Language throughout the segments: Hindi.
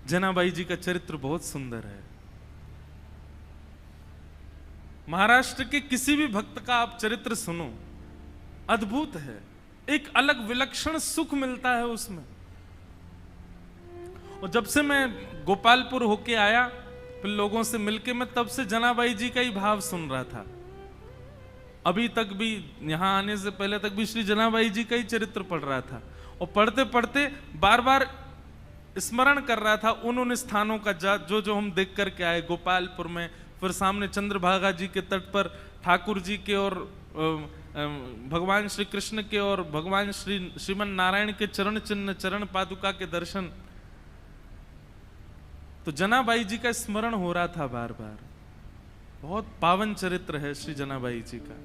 जनाबाई जी का चरित्र बहुत सुंदर है। महाराष्ट्र के किसी भी भक्त का आप चरित्र सुनो, अद्भुत है, एक अलग विलक्षण सुख मिलता है उसमें। और जब से मैं गोपालपुर होके आया, फिर लोगों से मिलके, मैं तब से जनाबाई जी का ही भाव सुन रहा था। अभी तक भी, यहां आने से पहले तक भी श्री जनाबाई जी का ही चरित्र पढ़ रहा था, और पढ़ते पढ़ते बार बार स्मरण कर रहा था उन स्थानों का जो जो हम देख करके आए गोपालपुर में। फिर सामने चंद्रभागा जी के तट पर ठाकुर जी के और भगवान श्री कृष्ण के और भगवान श्रीमन नारायण के चरण चिन्ह, चरण पादुका के दर्शन। तो जनाबाई जी का स्मरण हो रहा था बार बार। बहुत पावन चरित्र है श्री जनाबाई जी का।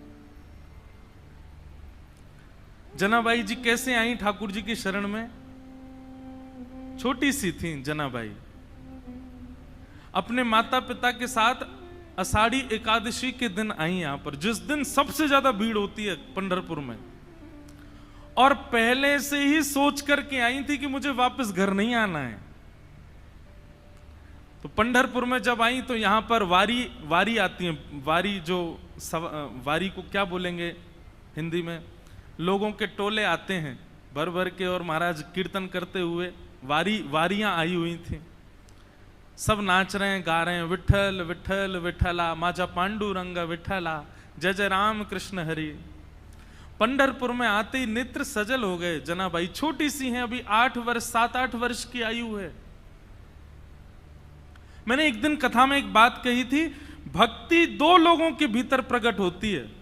जनाबाई जी कैसे आई ठाकुर जी की शरण में? छोटी सी थी जनाबाई, अपने माता पिता के साथ आषाढ़ी एकादशी के दिन आई यहां पर, जिस दिन सबसे ज्यादा भीड़ होती है पंढरपुर में। और पहले से ही सोच करके आई थी कि मुझे वापस घर नहीं आना है। तो पंढरपुर में जब आई तो यहां पर वारी आती है। वारी वारी को क्या बोलेंगे हिंदी में? लोगों के टोले आते हैं भर भर के, और महाराज कीर्तन करते हुए वारियां आई हुई थी। सब नाच रहे हैं, गा रहे हैं, विठल विठल विठला, माजा पांडुरंग विठला, जय जय राम कृष्ण हरि। पंढरपुर में आते ही नेत्र सजल हो गए। जनाबाई छोटी सी हैं, अभी 7-8 वर्ष की आयु है। मैंने एक दिन कथा में एक बात कही थी, भक्ति 2 लोगों के भीतर प्रकट होती है।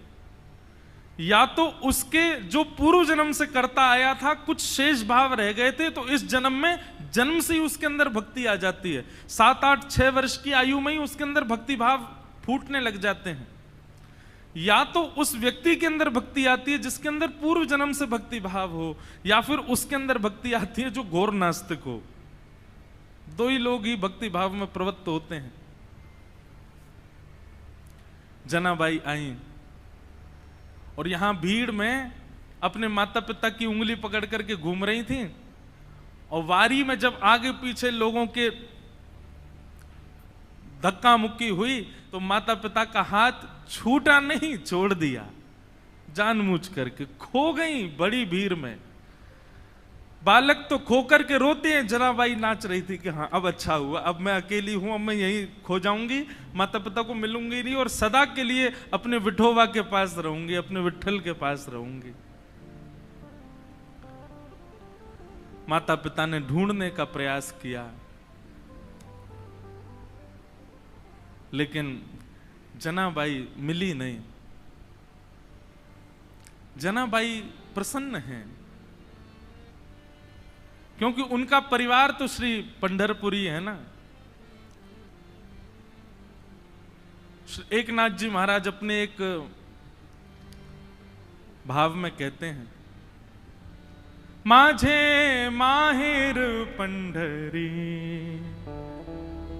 या तो उसके जो पूर्व जन्म से करता आया था, कुछ शेष भाव रह गए थे, तो इस जन्म में जन्म से ही उसके अंदर भक्ति आ जाती है। 7-8-6 वर्ष की आयु में ही उसके अंदर भक्ति भाव फूटने लग जाते हैं। या तो उस व्यक्ति के अंदर भक्ति आती है जिसके अंदर पूर्व जन्म से भक्ति भाव हो, या फिर उसके अंदर भक्ति आती है जो घोर नास्तिक हो। 2 ही लोग ही भक्ति भाव में प्रवृत्त होते हैं। जनाबाई आई और यहां भीड़ में अपने माता पिता की उंगली पकड़ करके घूम रही थी। और वारी में जब आगे पीछे लोगों के धक्का मुक्की हुई तो माता पिता का हाथ छूटा नहीं, छोड़ दिया जानबूझ करके। खो गई बड़ी भीड़ में। बालक तो खो करके रोते हैं, जनाबाई नाच रही थी कि हाँ अब अच्छा हुआ, अब मैं अकेली हूं, अब मैं यहीं खो जाऊंगी, माता पिता को मिलूंगी नहीं, और सदा के लिए अपने विठोबा के पास रहूंगी, अपने विठल के पास रहूंगी। माता पिता ने ढूंढने का प्रयास किया, लेकिन जनाबाई मिली नहीं। जनाबाई प्रसन्न हैं क्योंकि उनका परिवार तो श्री पंढरपुरी है ना। एकनाथ जी महाराज अपने एक भाव में कहते हैं, माझे माहेर पंढरी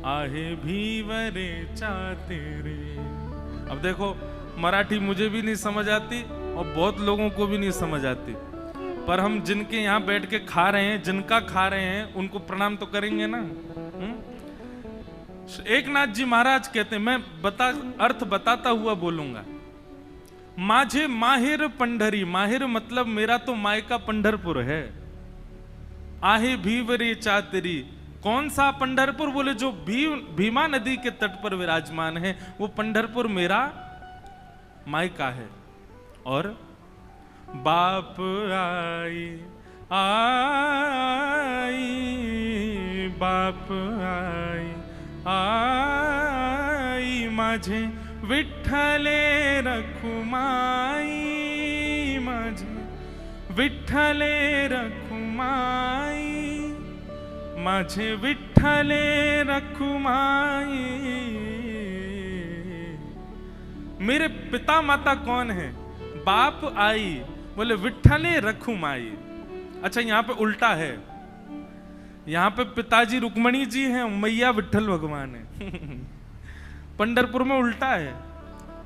आहे भीवरे चातेरे। अब देखो, मराठी मुझे भी नहीं समझ आती और बहुत लोगों को भी नहीं समझ आती, पर हम जिनके यहां बैठ के खा रहे हैं, जिनका खा रहे हैं, उनको प्रणाम तो करेंगे ना। एकनाथ जी महाराज कहते हैं, मैं अर्थ बताता हुआ बोलूंगा। माझे माहिर पंढरी, माहिर मतलब मेरा तो मायका पंढरपुर है। आहे भीवरे चातरी, कौन सा पंढरपुर? बोले जो भीमा नदी के तट पर विराजमान है, वो पंढरपुर मेरा मायका है। और बाप आई आई, बाप आई आई, माझे विठ्ठले रखुमाई, माझे विठ्ठले रखुमाई, माझे विठ्ठले रखुमाई। मेरे पिता माता कौन है? बाप आई, बोले विठ्ठले रखुमाई। अच्छा, यहां पे उल्टा है, यहां पे पिताजी रुक्मणी जी हैं, मैया विठ्ठल भगवान है। पंढरपुर में उल्टा है,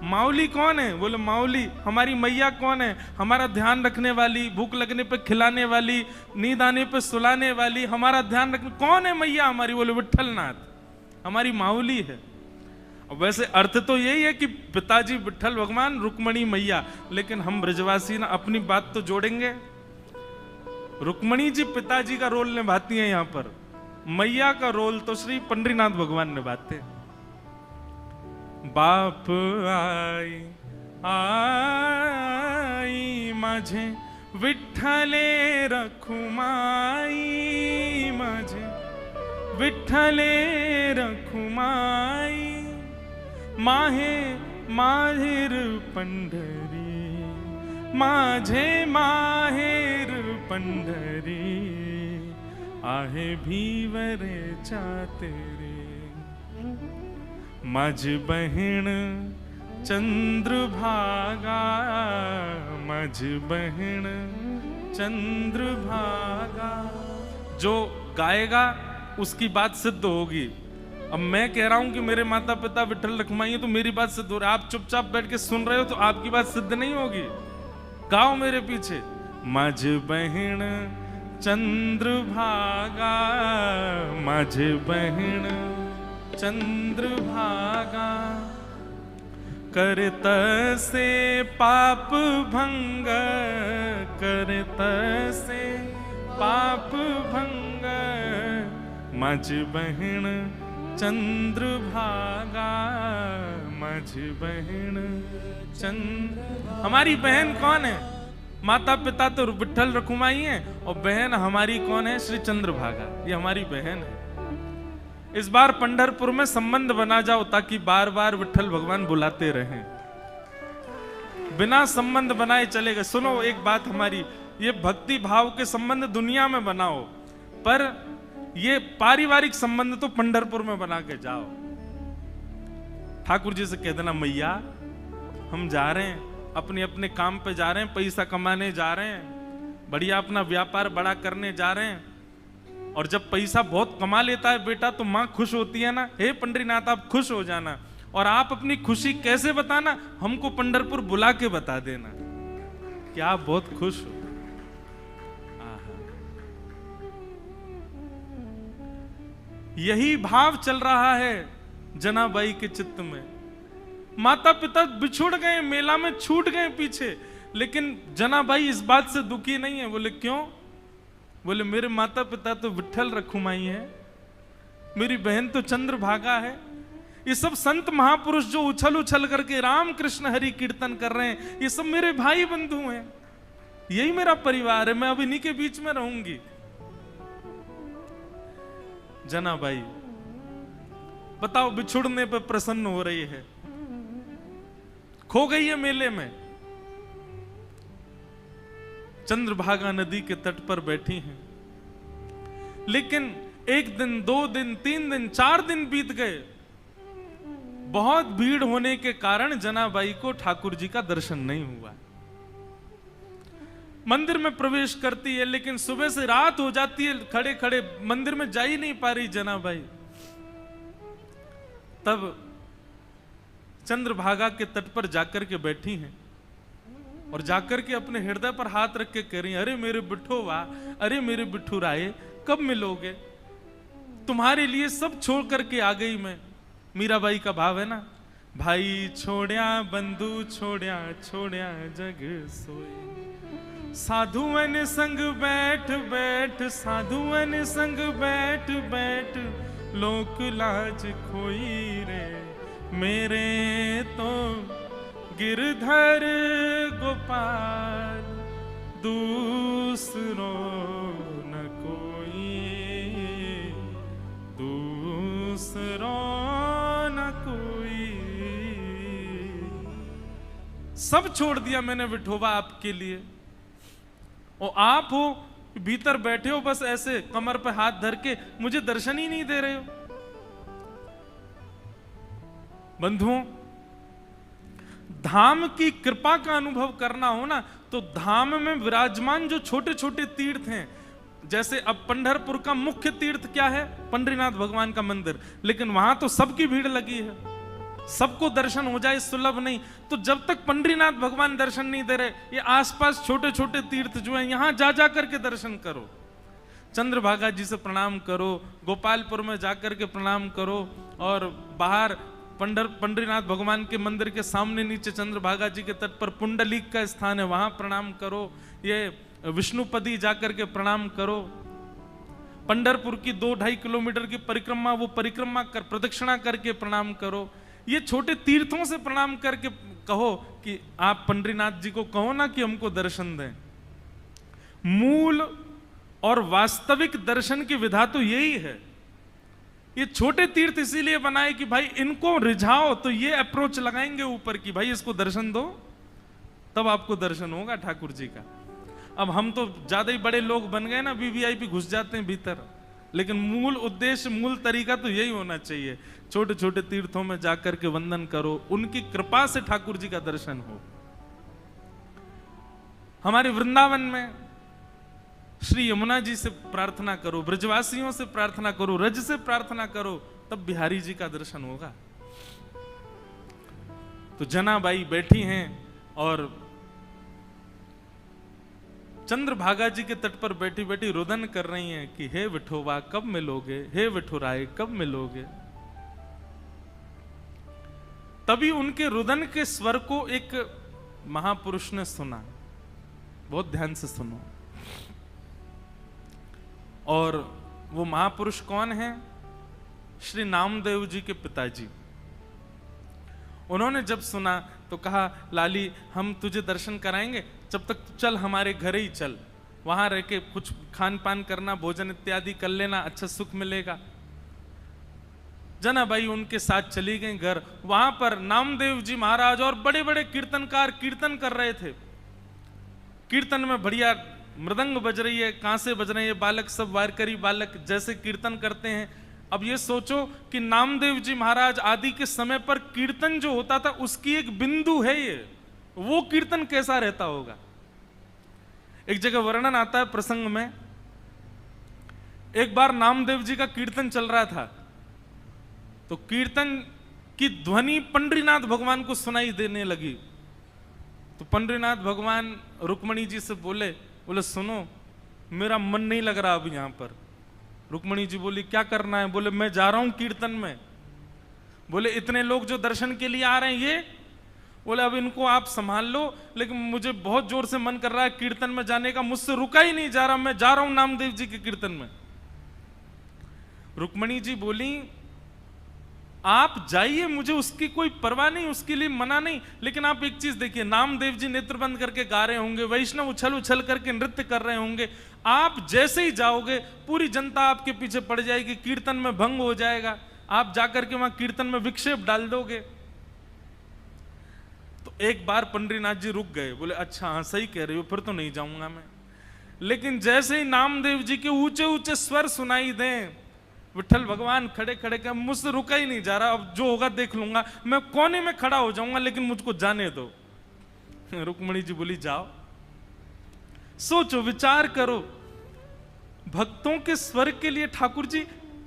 माऊली कौन है? बोले माऊली हमारी मैया कौन है? हमारा ध्यान रखने वाली, भूख लगने पे खिलाने वाली, नींद आने पे सुलाने वाली, हमारा ध्यान रखने, कौन है मैया हमारी? बोले विट्ठलनाथ, हमारी माऊली है। वैसे अर्थ तो यही है कि पिताजी विट्ठल भगवान, रुक्मणी मैया, लेकिन हम ब्रजवासी ना अपनी बात तो जोड़ेंगे। रुक्मणी जी पिताजी का रोल निभाती हैं, यहां पर मैया का रोल तो श्री पंडरीनाथ भगवान निभाते हैं। बाप आई आई माझे विठ्ठले रखुमाई, माझे विठ्ठले रखुमाई, माहे माहेर पंढरी, माझे माहेर पंढरी, आहे भीवरे चातेरे, माझ बहन चंद्रभागा, माझ बहन चंद्रभागा। जो गाएगा उसकी बात सिद्ध होगी। अब मैं कह रहा हूं कि मेरे माता पिता विट्ठल रखुमाई है तो मेरी बात सिद्ध हो रही है, आप चुपचाप बैठ के सुन रहे हो तो आपकी बात सिद्ध नहीं होगी। गाओ मेरे पीछे, माझ बहन चंद्रभागा, माझ बहन चंद्रभागा, करत से पाप भंग, करत से पाप भंग, माझ बहन चंद्रभागा, माझ बहन चंद्र। हमारी बहन कौन है? माता पिता तो विट्ठल रखुमाई है और बहन हमारी कौन है? श्री चंद्रभागा, ये हमारी बहन है। इस बार पंढरपुर में संबंध बना जाओ ताकि बार बार विट्ठल भगवान बुलाते रहें। बिना संबंध बनाए चलेगा। सुनो एक बात हमारी, ये भक्ति भाव के संबंध दुनिया में बनाओ, पर ये पारिवारिक संबंध तो पंढरपुर में बना के जाओ। ठाकुर जी से कह देना, मैया हम जा रहे हैं, अपने अपने काम पे जा रहे हैं, पैसा कमाने जा रहे हैं, बढ़िया अपना व्यापार बड़ा करने जा रहे हैं। और जब पैसा बहुत कमा लेता है बेटा तो माँ खुश होती है ना, हे पंडरीनाथ आप खुश हो जाना। और आप अपनी खुशी कैसे बताना? हमको पंढरपुर बुला के बता देना कि आप बहुत खुश हो। यही भाव चल रहा है जनाबाई के चित्त में। माता पिता बिछुड़ गए, मेला में छूट गए पीछे, लेकिन जनाबाई इस बात से दुखी नहीं है। बोले क्यों? बोले मेरे माता पिता तो विट्ठल रखुमाई है, मेरी बहन तो चंद्रभागा है। ये सब संत महापुरुष जो उछल उछल करके राम कृष्ण हरि कीर्तन कर रहे हैं, ये सब मेरे भाई बंधु हैं, यही मेरा परिवार है, मैं अब इन्हीं के बीच में रहूंगी। जनाबाई बताओ, बिछुड़ने पे प्रसन्न हो रही है, खो गई है मेले में, चंद्रभागा नदी के तट पर बैठी हैं। लेकिन एक दिन, 2 दिन, 3 दिन, 4 दिन बीत गए। बहुत भीड़ होने के कारण जनाबाई को ठाकुर जी का दर्शन नहीं हुआ। मंदिर में प्रवेश करती है, लेकिन सुबह से रात हो जाती है, खड़े खड़े मंदिर में जा ही नहीं पा रही जनाबाई। तब चंद्रभागा के तट पर जाकर के बैठी हैं और जाकर के अपने हृदय पर हाथ रख के कह रही, अरे मेरे बिट्ठोवा, अरे मेरे बिट्ठू राय, कब मिलोगे? तुम्हारे लिए सब छोड़ करके आ गई मैं। मीराबाई का भाव है ना, भाई छोड़या बंधु छोड़या, छोड़या जग सोए, साधुअन संग बैठ बैठ, साधुअन संग बैठ बैठ, लोक लाज खोई रे, मेरे तो गिरधर गोपाल, दूसरो न कोई, दूसरो न कोई। सब छोड़ दिया मैंने विठोबा आपके लिए, और आप हो भीतर बैठे हो बस ऐसे कमर पे हाथ धर के, मुझे दर्शन ही नहीं दे रहे हो। बंधुओं, धाम की कृपा का अनुभव करना हो ना, तो धाम में विराजमान जो छोटे छोटे तीर्थ हैं, जैसे अब पंढरपुर का मुख्य तीर्थ क्या है? पंडरीनाथ भगवान का मंदिर, लेकिन वहां तो सबकी भीड़ लगी है। सबको दर्शन हो जाए सुलभ नहीं। तो जब तक पंडरीनाथ भगवान दर्शन नहीं दे रहे, ये आसपास छोटे छोटे तीर्थ जो हैं यहां जा जा करके दर्शन करो। चंद्रभागा जी से प्रणाम करो, गोपालपुर में जाकर के प्रणाम करो, और बाहर पंडरीनाथ भगवान के मंदिर के सामने नीचे चंद्रभागा जी के तट पर पुंडलीक का स्थान है, वहां प्रणाम करो। ये विष्णुपदी जाकर के प्रणाम करो। पंढरपुर की 2-2.5 किलोमीटर की परिक्रमा, वो परिक्रमा कर प्रदक्षिणा करके प्रणाम करो। ये छोटे तीर्थों से प्रणाम करके कहो कि आप पंडरीनाथ जी को कहो ना कि हमको दर्शन दें। मूल और वास्तविक दर्शन की विधा तो यही है। ये छोटे तीर्थ इसीलिए बनाए कि भाई इनको रिझाओ, तो ये अप्रोच लगाएंगे ऊपर की भाई इसको दर्शन दो, तब आपको दर्शन होगा ठाकुर जी का। अब हम तो ज्यादा ही बड़े लोग बन गए ना, वीवीआईपी घुस जाते हैं भीतर, लेकिन मूल उद्देश्य, मूल तरीका तो यही होना चाहिए। छोटे छोटे तीर्थों में जाकर के वंदन करो, उनकी कृपा से ठाकुर जी का दर्शन हो। हमारे वृंदावन में श्री यमुना जी से प्रार्थना करो, ब्रजवासियों से प्रार्थना करो, रज से प्रार्थना करो, तब बिहारी जी का दर्शन होगा। तो जनाबाई बैठी हैं और चंद्रभागा जी के तट पर बैठी बैठी रुदन कर रही हैं कि हे विठोबा कब मिलोगे, हे विठुराय कब मिलोगे। तभी उनके रुदन के स्वर को एक महापुरुष ने सुना। बहुत ध्यान से सुनो। और वो महापुरुष कौन है? श्री नामदेव जी के पिताजी। उन्होंने जब सुना तो कहा, लाली हम तुझे दर्शन कराएंगे, जब तक चल हमारे घर ही चल, वहां रह के कुछ खान पान करना, भोजन इत्यादि कर लेना, अच्छा सुख मिलेगा। जनाबाई उनके साथ चली गई घर। वहां पर नामदेव जी महाराज और बड़े बड़े कीर्तनकार कीर्तन कर रहे थे। कीर्तन में बढ़िया मृदंग बज रही है, कांसे बज रहे हैं, बालक सब वारकरी बालक जैसे कीर्तन करते हैं। अब ये सोचो कि नामदेव जी महाराज आदि के समय पर कीर्तन जो होता था उसकी एक बिंदु है ये, वो कीर्तन कैसा रहता होगा। एक जगह वर्णन आता है प्रसंग में, एक बार नामदेव जी का कीर्तन चल रहा था, तो कीर्तन की ध्वनि पंडरीनाथ भगवान को सुनाई देने लगी। तो पंडरीनाथ भगवान रुक्मणी जी से बोले सुनो मेरा मन नहीं लग रहा अब यहां पर। रुक्मणी जी बोली क्या करना है? बोले मैं जा रहा हूं कीर्तन में। बोले इतने लोग जो दर्शन के लिए आ रहे हैं ये? बोले अब इनको आप संभाल लो, लेकिन मुझे बहुत जोर से मन कर रहा है कीर्तन में जाने का, मुझसे रुका ही नहीं जा रहा, मैं जा रहा हूं नामदेव जी के कीर्तन में। रुक्मणी जी बोली आप जाइए, मुझे उसकी कोई परवाह नहीं, उसके लिए मना नहीं, लेकिन आप एक चीज देखिए, नामदेव जी नेत्र बंद करके गा रहे होंगे, वैष्णव उछल उछल करके नृत्य कर रहे होंगे, आप जैसे ही जाओगे पूरी जनता आपके पीछे पड़ जाएगी, कीर्तन में भंग हो जाएगा, आप जाकर के वहां कीर्तन में विक्षेप डाल दोगे। तो एक बार पंडरीनाथ जी रुक गए, बोले अच्छा हाँ सही कह रहे हो, फिर तो नहीं जाऊंगा मैं। लेकिन जैसे ही नामदेव जी के ऊंचे ऊंचे स्वर सुनाई दें, विठल भगवान खड़े खड़े कर, मुझसे रुका ही नहीं जा रहा, अब जो होगा देख लूंगा, मैं कोने में खड़ा हो जाऊंगा, लेकिन मुझको जाने दो। रुक्मणी जी बोली जाओ। सोचो विचार करो, भक्तों के स्वर के लिए ठाकुर जी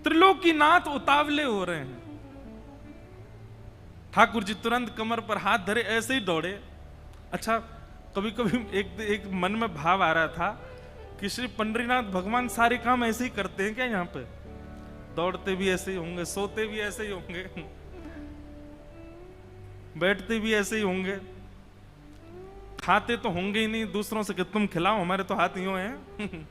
त्रिलोकीनाथ उतावले हो रहे हैं। ठाकुर जी तुरंत कमर पर हाथ धरे, ऐसे ही दौड़े। अच्छा कभी कभी एक मन में भाव आ रहा था कि श्री पंडरीनाथ भगवान सारे काम ऐसे ही करते हैं क्या? यहाँ पे दौड़ते भी ऐसे ही होंगे, सोते भी ऐसे ही होंगे, बैठते भी ऐसे ही होंगे, खाते तो होंगे ही नहीं दूसरों से कि तुम खिलाओ, हमारे तो हाथ यूं हैं।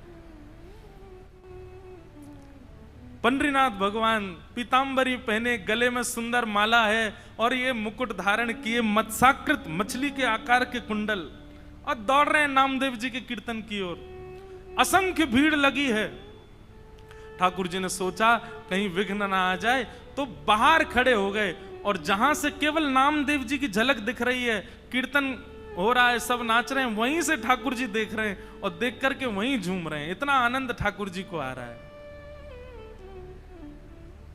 पंडरीनाथ भगवान पीतांबरी पहने, गले में सुंदर माला है और ये मुकुट धारण किए, मत्स्याकृत मछली के आकार के कुंडल, और दौड़ रहे हैं नामदेव जी के कीर्तन की ओर। असंख्य भीड़ लगी है। ठाकुर जी ने सोचा कहीं विघ्न ना आ जाए, तो बाहर खड़े हो गए, और जहां से केवल नामदेव जी की झलक दिख रही है, कीर्तन हो रहा है, सब नाच रहे हैं, वहीं से ठाकुर जी देख रहे हैं और देख करके वहीं झूम रहे हैं। इतना आनंद ठाकुर जी को आ रहा है।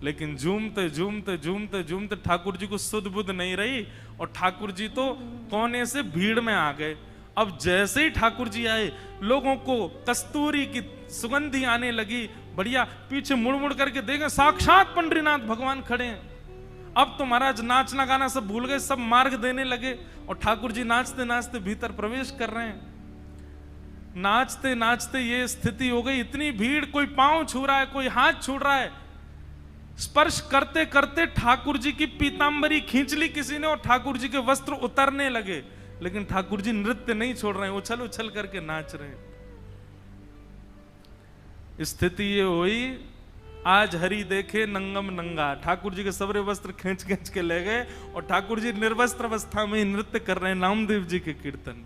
लेकिन झूमते झूमते झूमते झूमते ठाकुर जी को सुध बुध नहीं रही, और ठाकुर जी तो कोने से भीड़ में आ गए। अब जैसे ही ठाकुर जी आए, लोगों को कस्तूरी की सुगंधी आने लगी, बढ़िया, पीछे मुड़ मुड़ करके देखें साक्षात पंडरीनाथ भगवान खड़े हैं। अब तो महाराज नाचना गाना सब भूल गए, सब मार्ग देने लगे और ठाकुर जी नाचते नाचते भीतर प्रवेश कर रहे हैं। नाचते नाचते ये स्थिति हो गई, इतनी भीड़, कोई पांव छू रहा है, कोई हाथ छू रहा है, स्पर्श करते करते ठाकुर जी की पीतांबरी खींच ली किसी ने और ठाकुर जी के वस्त्र उतरने लगे, लेकिन ठाकुर जी नृत्य नहीं छोड़ रहे हैं, उछल उछल करके नाच रहे हैं। स्थिति ये हुई, आज हरि देखे नंगम नंगा, ठाकुर जी के सबरे वस्त्र खींच खींच के ले गए और ठाकुर जी निर्वस्त्र अवस्था में ही नृत्य कर रहे हैं नामदेव जी के कीर्तन।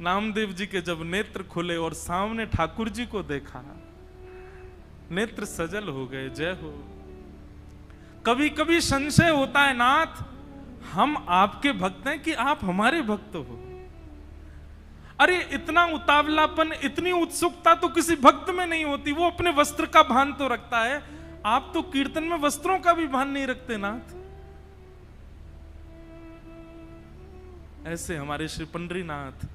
नामदेव जी के जब नेत्र खुले और सामने ठाकुर जी को देखा, नेत्र सजल हो गए। जय हो। कभी कभी संशय होता है नाथ, हम आपके भक्त हैं कि आप हमारे भक्त हो। अरे इतना उतावलापन, इतनी उत्सुकता तो किसी भक्त में नहीं होती, वो अपने वस्त्र का भान तो रखता है, आप तो कीर्तन में वस्त्रों का भी भान नहीं रखते नाथ। ऐसे हमारे श्री पंडरीनाथ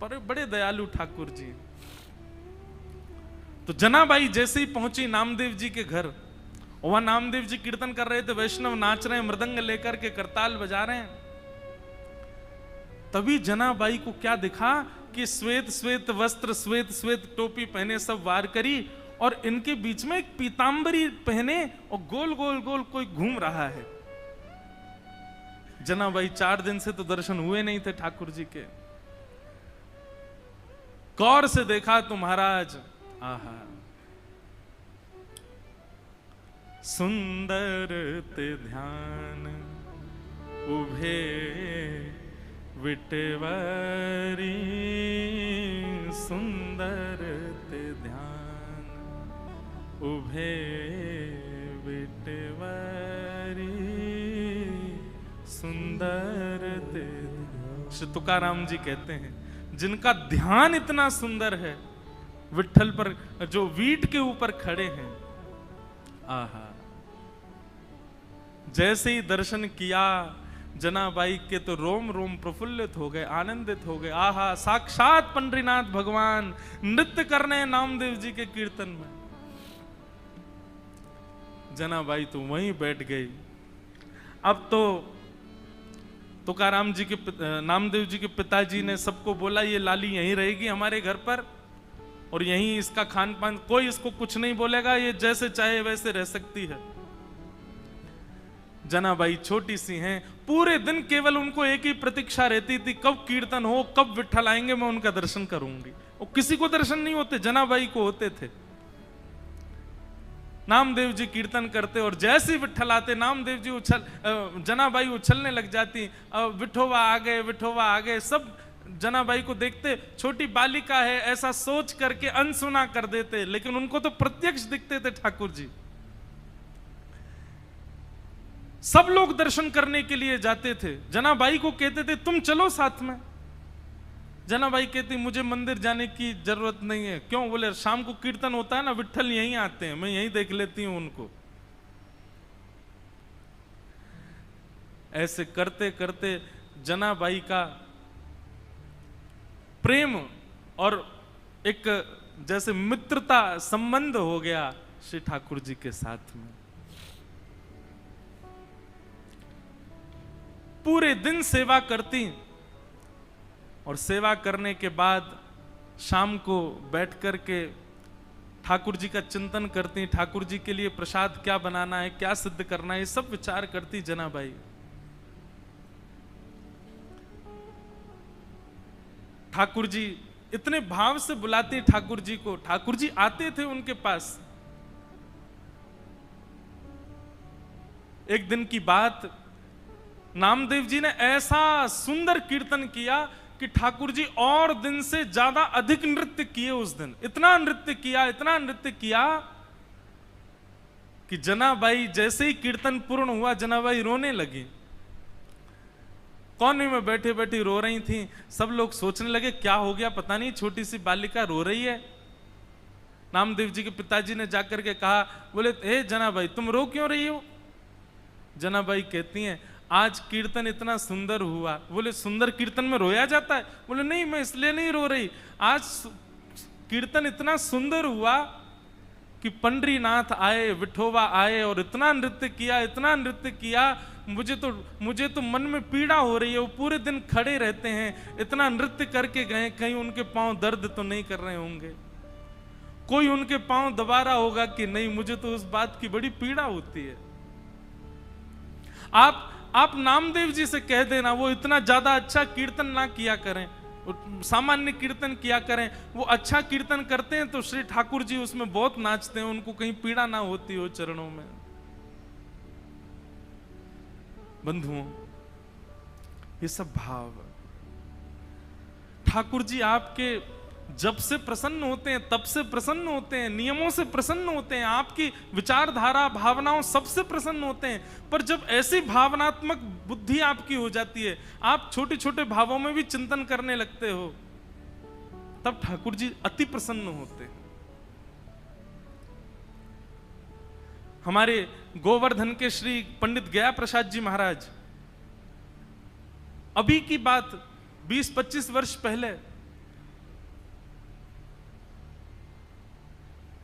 बड़े दयालु ठाकुर जी। तो जनाबाई जैसे ही पहुंची नामदेव जी के घर, वहां नामदेव जी कीर्तन कर रहे थे, वैष्णव नाच रहे हैं, मृदंग लेकर के करताल बजा रहे हैं। तभी जनाबाई को क्या दिखा कि श्वेत श्वेत वस्त्र, श्वेत श्वेत टोपी पहने, सब वार करी और इनके बीच में एक पीतांबरी पहने और गोल गोल गोल कोई घूम रहा है। जनाबाई 4 दिन से तो दर्शन हुए नहीं थे ठाकुर जी के। गौर से देखा तो महाराज, आहा, सुंदर ते ध्यान उभे विटवारी, सुंदर ते ध्यान उभे विटवारी, सुंदर ते। श्री तुकाराम जी कहते हैं, जिनका ध्यान इतना सुंदर है, विठ्ठल पर जो वीट के ऊपर खड़े हैं, आहा, जैसे ही दर्शन किया जनाबाई के तो रोम रोम प्रफुल्लित हो गए, आनंदित हो गए। आहा, साक्षात पंडरीनाथ भगवान नृत्य करने हैं नामदेव जी के कीर्तन में। जनाबाई तो वहीं बैठ गई। अब तो तुकाराम जी के नामदेव जी के पिताजी ने सबको बोला, ये लाली यहीं रहेगी हमारे घर पर और यहीं इसका खान पान, कोई इसको कुछ नहीं बोलेगा, ये जैसे चाहे वैसे रह सकती है। जनाबाई छोटी सी हैं, पूरे दिन केवल उनको एक ही प्रतीक्षा रहती थी, कब कीर्तन हो, कब विठ्ठल आएंगे, मैं उनका दर्शन करूंगी। और किसी को दर्शन नहीं होते, जनाबाई को होते थे। नामदेव जी कीर्तन करते और जैसे ही विठ्ठल आते, नामदेव जी जनाबाई उछलने लग जाती, विठोबा आ गए, विठोबा आ गए। सब जनाबाई को देखते, छोटी बालिका है ऐसा सोच करके अनसुना कर देते, लेकिन उनको तो प्रत्यक्ष दिखते थे ठाकुर जी। सब लोग दर्शन करने के लिए जाते थे, जनाबाई को कहते थे तुम चलो साथ में। जनाबाई कहती मुझे मंदिर जाने की जरूरत नहीं है। क्यों? बोले शाम को कीर्तन होता है ना, विठ्ठल यहीं आते हैं, मैं यहीं देख लेती हूं उनको। ऐसे करते करते जनाबाई का प्रेम और एक जैसे मित्रता संबंध हो गया श्री ठाकुर जी के साथ में। पूरे दिन सेवा करती और सेवा करने के बाद शाम को बैठ कर के ठाकुर जी का चिंतन करती, ठाकुर जी के लिए प्रसाद क्या बनाना है, क्या सिद्ध करना है, ये सब विचार करती जनाबाई। ठाकुर जी इतने भाव से बुलाते ठाकुर जी को, ठाकुर जी आते थे उनके पास। एक दिन की बात, नामदेव जी ने ऐसा सुंदर कीर्तन किया कि ठाकुर जी और दिन से ज्यादा अधिक नृत्य किए उस दिन। इतना नृत्य किया, इतना नृत्य किया कि जनाबाई जैसे ही कीर्तन पूर्ण हुआ, जनाबाई रोने लगी। कोने में बैठे बैठी रो रही थी। सब लोग सोचने लगे क्या हो गया, पता नहीं छोटी सी बालिका रो रही है। नामदेव जी के पिताजी ने जाकर के कहा, बोले हे जनाबाई तुम रो क्यों रही हो? जनाबाई कहती हैं आज कीर्तन इतना सुंदर हुआ। बोले सुंदर कीर्तन में रोया जाता है? बोले नहीं, मैं इसलिए नहीं रो रही, आज कीर्तन इतना सुंदर हुआ कि पंडरीनाथ आए, विठोबा आए और इतना नृत्य किया, इतना नृत्य किया, मुझे तो मन में पीड़ा हो रही है। वो पूरे दिन खड़े रहते हैं, इतना नृत्य करके गए, कहीं उनके पांव दर्द तो नहीं कर रहे होंगे, कोई उनके पांव दबा रहा होगा कि नहीं। मुझे तो उस बात की बड़ी पीड़ा होती है। आप नामदेव जी से कह देना वो इतना ज्यादा अच्छा कीर्तन ना किया करें, सामान्य कीर्तन किया करें। वो अच्छा कीर्तन करते हैं तो श्री ठाकुर जी उसमें बहुत नाचते हैं, उनको कहीं पीड़ा ना होती हो चरणों में। बंधुओं, ये सब भाव ठाकुर जी आपके जब से प्रसन्न होते हैं तब से प्रसन्न होते हैं, नियमों से प्रसन्न होते हैं, आपकी विचारधारा भावनाओं सबसे प्रसन्न होते हैं। पर जब ऐसी भावनात्मक बुद्धि आपकी हो जाती है, आप छोटे छोटे भावों में भी चिंतन करने लगते हो, तब ठाकुर जी अति प्रसन्न होते हैं। हमारे गोवर्धन के श्री पंडित गया प्रसाद जी महाराज, अभी की बात 20-25 वर्ष पहले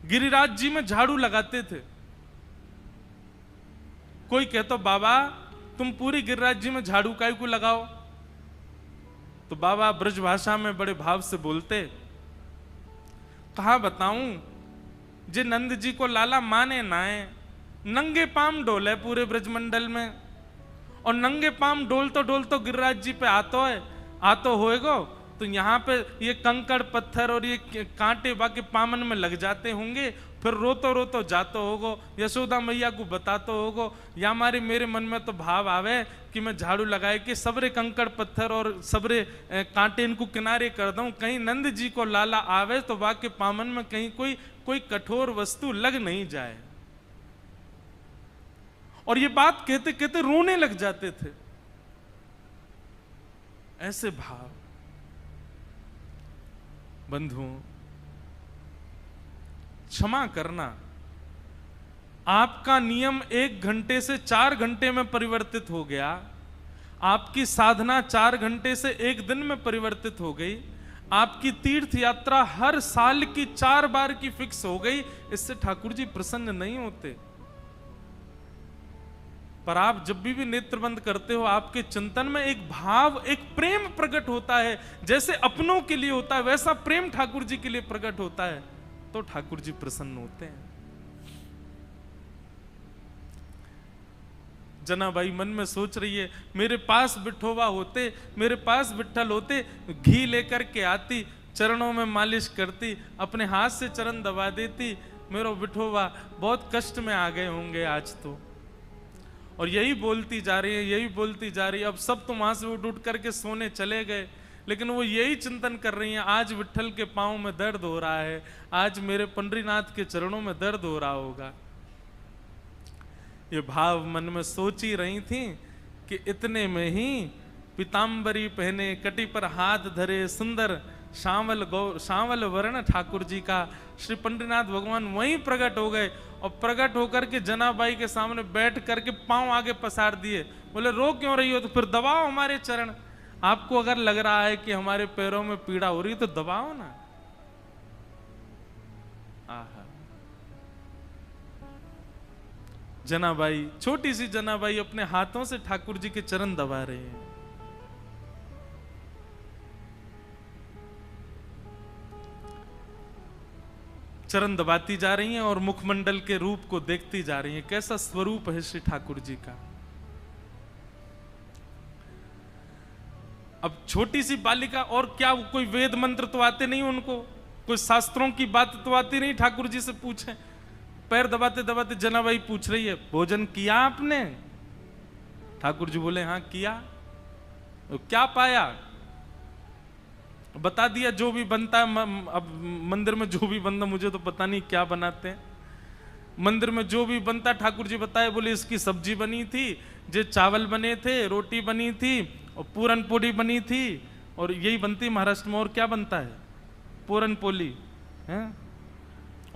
गिरिराज जी में झाड़ू लगाते थे। कोई कहता बाबा तुम पूरी गिरिराज जी में झाड़ू काहे को लगाओ, तो बाबा ब्रज भाषा में बड़े भाव से बोलते, कहा बताऊं जे नंद जी को लाला माने नाए, नंगे पाम डोले पूरे ब्रजमंडल में, और नंगे पाम डोल तो गिरिराज जी पे आतो होएगो, तो यहाँ पे ये कंकड़ पत्थर और ये कांटे बाकी पामन में लग जाते होंगे, फिर रोतो जातो होगो, यशोदा मैया को बतातो होगो। या मेरे मन में तो भाव आवे कि मैं झाड़ू लगाए कि सबरे कंकड़ पत्थर और सबरे कांटे इनको किनारे कर दूं, कहीं नंद जी को लाला आवे तो बाकी पामन में कहीं कोई कठोर वस्तु लग नहीं जाए। और ये बात कहते कहते रोने लग जाते थे। ऐसे भाव बंधुओं, क्षमा करना आपका नियम 1 घंटे से 4 घंटे में परिवर्तित हो गया, आपकी साधना 4 घंटे से 1 दिन में परिवर्तित हो गई, आपकी तीर्थ यात्रा हर साल की 4 बार की फिक्स हो गई, इससे ठाकुर जी प्रसन्न नहीं होते। पर आप जब भी नेत्र बंद करते हो, आपके चिंतन में एक भाव, एक प्रेम प्रकट होता है। जैसे अपनों के लिए होता है वैसा प्रेम ठाकुर जी के लिए प्रकट होता है, तो ठाकुर जी प्रसन्न होते हैं। जनाबाई मन में सोच रही है, मेरे पास विठोबा होते, मेरे पास विठ्ठल होते, घी लेकर के आती, चरणों में मालिश करती, अपने हाथ से चरण दबा देती, मेरा विठोबा बहुत कष्ट में आ गए होंगे आज तो। और यही बोलती जा रही है, यही बोलती जा रही है। अब सब तो वहां से उठ करके सोने चले गए, लेकिन वो यही चिंतन कर रही हैं, आज विठ्ठल के पांव में दर्द हो रहा है, आज मेरे पंडरीनाथ के चरणों में दर्द हो रहा होगा। ये भाव मन में सोच ही रही थी कि इतने में ही पीताम्बरी पहने, कटी पर हाथ धरे, सुंदर सांवल वर्ण ठाकुर जी का श्री पंडरीनाथ भगवान वहीं प्रकट हो गए। और प्रकट होकर के जनाबाई के सामने बैठ करके पांव आगे पसार दिए, बोले रो क्यों रही हो, तो फिर दबाओ हमारे चरण। आपको अगर लग रहा है कि हमारे पैरों में पीड़ा हो रही है तो दबाओ ना। आहा, जनाबाई, छोटी सी जनाबाई अपने हाथों से ठाकुर जी के चरण दबा रहे हैं। चरण दबाती जा रही हैं और मुखमंडल के रूप को देखती जा रही हैं, कैसा स्वरूप है श्री ठाकुर जी का। अब छोटी सी बालिका, और क्या कोई वेद मंत्र तो आते नहीं उनको, कोई शास्त्रों की बात तो आती नहीं, ठाकुर जी से पूछें। पैर दबाते दबाते जनाबाई पूछ रही है, भोजन किया आपने? ठाकुर जी बोले हाँ किया। तो क्या पाया? बता दिया जो भी बनता है। अब मंदिर में जो भी बनता, मुझे तो पता नहीं क्या बनाते हैं, मंदिर में जो भी बनता ठाकुर जी बताए, बोले इसकी सब्जी बनी थी, जे चावल बने थे, रोटी बनी थी और पूरन पोली बनी थी, और यही बनती महाराष्ट्र में। और क्या बनता है? पूरन पोली है।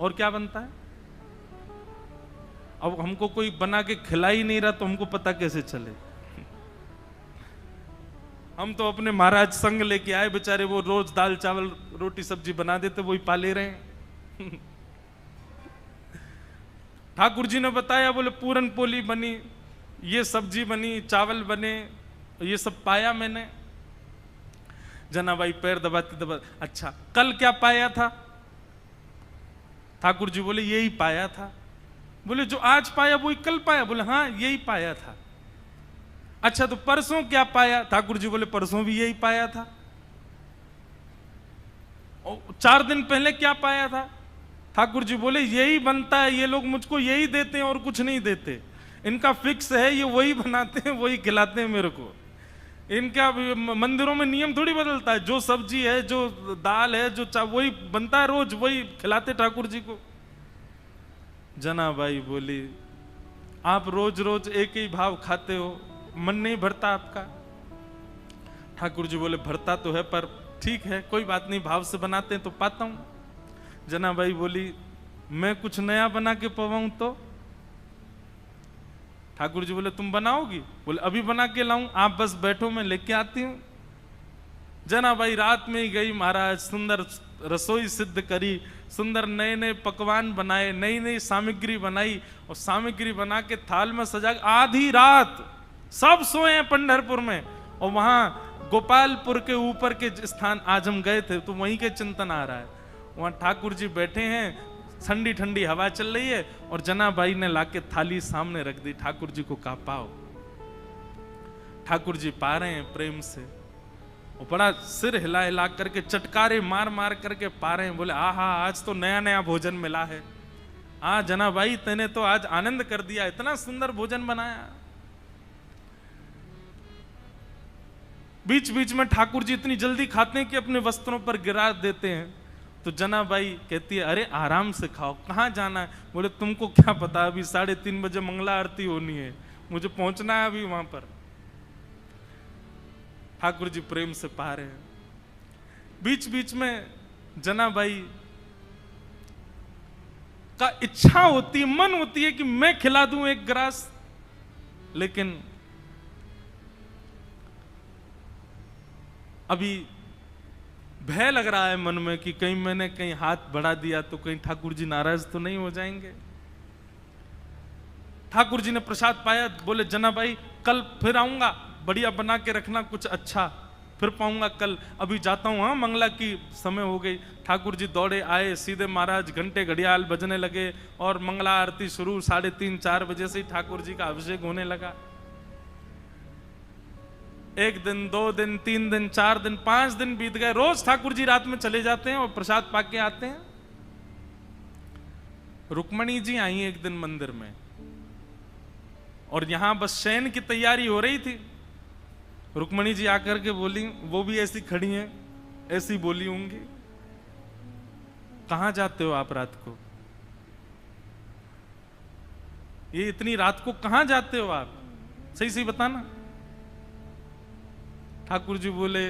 और क्या बनता है? अब हमको कोई बना के खिला ही नहीं रहा तो हमको पता कैसे चले। हम तो अपने महाराज संग लेके आए, बेचारे वो रोज दाल चावल रोटी सब्जी बना देते, वही पा ले रहे हैं। ठाकुर जी ने बताया, बोले पूरन पोली बनी, ये सब्जी बनी, चावल बने, ये सब पाया मैंने। जनाबाई पैर दबाते दबाते, अच्छा कल क्या पाया था? ठाकुर जी बोले यही पाया था। बोले जो आज पाया वही कल पाया? बोले हाँ यही पाया था। अच्छा तो परसों क्या पाया? ठाकुर जी बोले परसों भी यही पाया था। और 4 दिन पहले क्या पाया था? ठाकुर जी बोले यही बनता है, ये लोग मुझको यही देते हैं और कुछ नहीं देते, इनका फिक्स है, ये वही बनाते हैं वही खिलाते हैं मेरे को। इनका मंदिरों में नियम थोड़ी बदलता है, जो सब्जी है, जो दाल है, जो वही बनता है, रोज वही खिलाते ठाकुर जी को। जनाबाई बोली आप रोज रोज एक ही भाव खाते हो, मन नहीं भरता आपका? ठाकुर जी बोले भरता तो है, पर ठीक है कोई बात नहीं, भाव से बनाते हैं तो पाता हूं। जनाबाई बोली मैं कुछ नया बना के पवाऊं तो? ठाकुर जी बोले तुम बनाओगी? बोले अभी बना के लाऊं, आप बस बैठो मैं लेके आती हूं। जनाबाई रात में ही गई महाराज, सुंदर रसोई सिद्ध करी, सुंदर नए नए पकवान बनाए, नई नई सामग्री बनाई और सामग्री बना के थाल में सजा। आधी रात सब सोए हैं पंढरपुर में, और वहां गोपालपुर के ऊपर के स्थान आज हम गए थे तो वहीं के चिंतन आ रहा है, वहां ठाकुर जी बैठे हैं, ठंडी ठंडी हवा चल रही है और जनाबाई ने लाके थाली सामने रख दी। ठाकुर जी को कहा पाओ। ठाकुर जी पा रहे हैं प्रेम से, और बड़ा सिर हिला हिला करके चटकारे मार मार करके पा रहे हैं। बोले आहा आज तो नया नया भोजन मिला है। जनाबाई तेने तो आज आनंद कर दिया, इतना सुंदर भोजन बनाया। बीच बीच में ठाकुर जी इतनी जल्दी खाते हैं कि अपने वस्त्रों पर गिरा देते हैं। तो जनाबाई कहती है अरे आराम से खाओ, कहाँ जाना है? बोले तुमको क्या पता, अभी 3:30 बजे मंगला आरती होनी है, मुझे पहुंचना है अभी वहां पर। ठाकुर जी प्रेम से पा रहे हैं। बीच बीच में जनाबाई का इच्छा होती है, मन होती है कि मैं खिला दूं एक ग्रास, लेकिन अभी भय लग रहा है मन में कि कहीं मैंने कहीं हाथ बढ़ा दिया तो कहीं ठाकुर जी नाराज तो नहीं हो जाएंगे। ठाकुर जी ने प्रसाद पाया, बोले जनाबाई कल फिर आऊंगा, बढ़िया बना के रखना कुछ अच्छा, फिर पाऊंगा कल, अभी जाता हूं, हाँ मंगला की समय हो गई। ठाकुर जी दौड़े आए, सीधे महाराज घंटे घड़ियाल बजने लगे और मंगला आरती शुरू। 3:30-4 बजे से ही ठाकुर जी का अभिषेक होने लगा। 1 दिन 2 दिन 3 दिन 4 दिन 5 दिन बीत गए। रोज ठाकुर जी रात में चले जाते हैं और प्रसाद पाके आते हैं। रुक्मणी जी आई एक दिन मंदिर में, और यहां बस शयन की तैयारी हो रही थी। रुक्मणी जी आकर के बोली, वो भी ऐसी खड़ी हैं, ऐसी बोली होंगी, कहां जाते हो आप रात को? ये इतनी रात को कहां जाते हो आप, सही सही बताना। ठाकुर जी बोले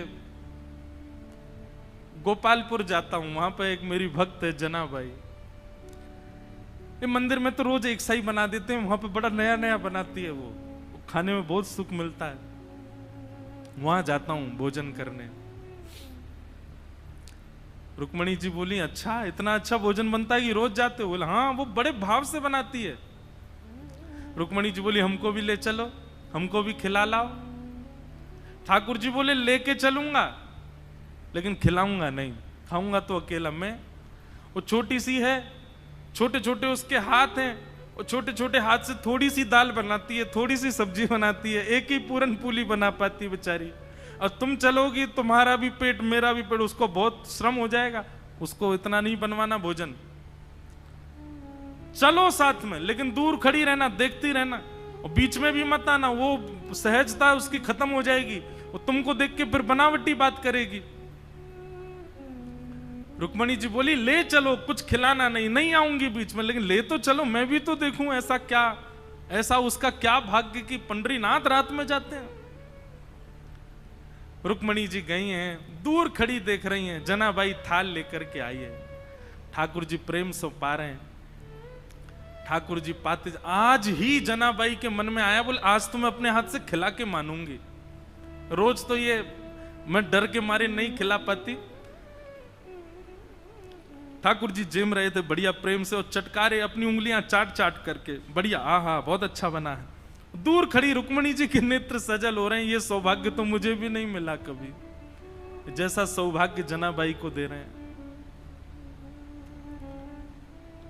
गोपालपुर जाता हूं, वहां पर एक मेरी भक्त है जनाबाई, ये मंदिर में तो रोज एक सा ही बना देते हैं, वहां पे बड़ा नया नया बनाती है, वो खाने में बहुत सुख मिलता है, वहां जाता हूं भोजन करने। रुक्मणी जी बोली अच्छा इतना अच्छा भोजन बनता है कि रोज जाते हो? बोले हाँ वो बड़े भाव से बनाती है। रुक्मणी जी बोली हमको भी ले चलो, हमको भी खिला लाओ। ठाकुर जी बोले लेके चलूंगा लेकिन खिलाऊंगा नहीं, खाऊंगा तो अकेला मैं। वो छोटी सी है, छोटे छोटे उसके हाथ हैं, और छोटे छोटे हाथ से थोड़ी सी दाल बनाती है, थोड़ी सी सब्जी बनाती है, एक ही पूरन पूली बना पाती बेचारी। और तुम चलोगी तुम्हारा भी पेट मेरा भी पेट, उसको बहुत श्रम हो जाएगा, उसको इतना नहीं बनवाना भोजन। चलो साथ में, लेकिन दूर खड़ी रहना, देखती रहना, और बीच में भी मत आना, वो सहजता उसकी खत्म हो जाएगी, वो तुमको देख के फिर बनावटी बात करेगी। रुक्मणी जी बोली ले चलो, कुछ खिलाना नहीं, नहीं आऊंगी बीच में, लेकिन ले तो चलो, मैं भी तो देखूं ऐसा क्या, ऐसा उसका क्या भाग्य कि पंडरीनाथ रात में जाते हैं। रुक्मणी जी गई हैं, दूर खड़ी देख रही हैं, जनाबाई थाल लेकर के आई है, ठाकुर जी प्रेम से पा रहे हैं। ठाकुर जी पाते, आज ही जनाबाई के मन में आया, बोले आज तो मैं अपने हाथ से खिला के मानूंगी, रोज तो ये मैं डर के मारे नहीं खिला पाती। ठाकुर जी जेम रहे थे बढ़िया प्रेम से, और चटकारे अपनी उंगलियां चाट चाट करके, बढ़िया, आहा बहुत अच्छा बना है। दूर खड़ी रुक्मणी जी के नेत्र सजल हो रहे हैं। ये सौभाग्य तो मुझे भी नहीं मिला कभी, जैसा सौभाग्य जनाबाई को दे रहे हैं।